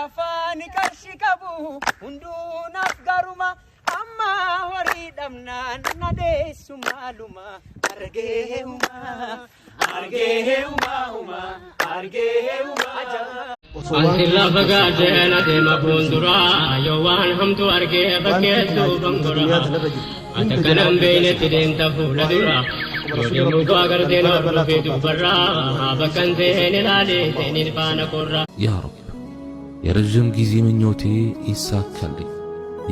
afani karshikabu hunduna afgaruma amma horidamna nadesuma luma argeuma Ansilla bagajena dema bundura yowan hamtu arge baketu bangura atakanam beine tidenta fuladura yodimu bagar dena profetu barra bakante henilale tenil bana korra ya rab የረጅም ጊዜ ምኞቴ ይሳካልኝ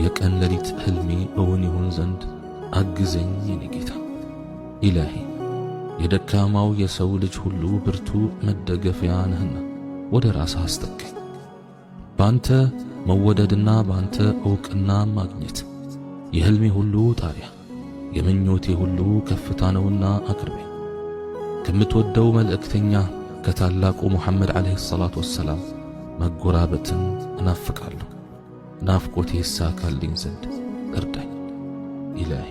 የቀን ለሊት ህልሜ እውን ይሁን ዘንድ አግዘኝ የኔ ጌታ ኢላሂ የደካማው የሰው ልጅ ሁሉ ብርቱ መደገፊያ ነህና ወደ ራስህ አስጠጋኝ ባንተ መወደድና ባንተ ዕውቅና ማግኘት የህልሜ ሁሉ ጣሪያ የምኞቴ ሁሉ ከፍታ ነውና አቅርቤ ከምትወደው መልእክተኛ ከታላቁ ሙሐመድ አለይሂ ሰላቱ ወሰላም መጎራበትን እናፍቃለሁ ናፍቆቴ ይሳካልኝ ዘንድ እርዳኝ ኢላሂ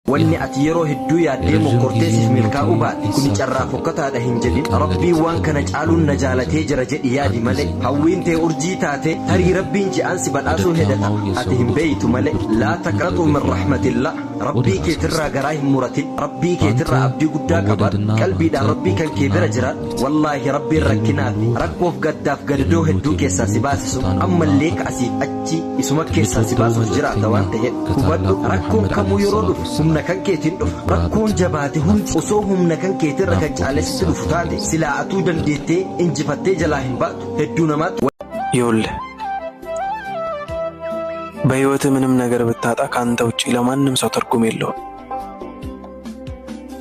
wanni ati yeroo hedduu yaaddeemu korteesiif milkaa'uu baate kun carraa fokkataadha hin jedhin rabbii waan kana caaluun na jaalatee jira jedhi yaadi malee hawwiin tee urjii taate tarii rabbiin ji'aan si badhaasuun hedata ati hin beeytu malee laa taqratu min rahmatillah rabbii keetirraa garaa hin muratin rabbii keetirraa abdii guddaa qabaat qalbiidhaan rabbii kan kee bira jira wallaahi rabbiin rakkinaaf rakkoof gaddaaf gadadoo hedduu keessaa si baasisu ammallee ka'asiif achi isuma keessaa si baasuuf jiraata waan ta'e hubadhu rakkoon kamuu yeroo dhufu kan keetiin dhufu rakkoon jabaate hundi osoo humna kan keetirra kan caalessitti dhufu taate silaa atuu dandeettee injifattee jalaa hin baatu hedduu namaatti ይኸውልህ በህይወት ምንም ነገር ብታጣ ካንተ ውጪ ለማንም ሰው ትርጉም የለውም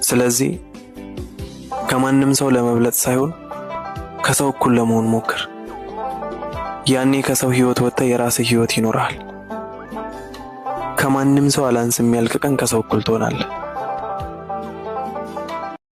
ስለዚህ ከማንም ሰው ለመብለጥ ሳይሆን ከሰው እኩል ለመሆን ሞክር ያኔ ከሰው ህይወት ወጥተህ የራስህ ህይወት ይኖርሃል ከማንም ሰው አላንስም ያልክ ቀን ከሰው እኩል ትሆናለህ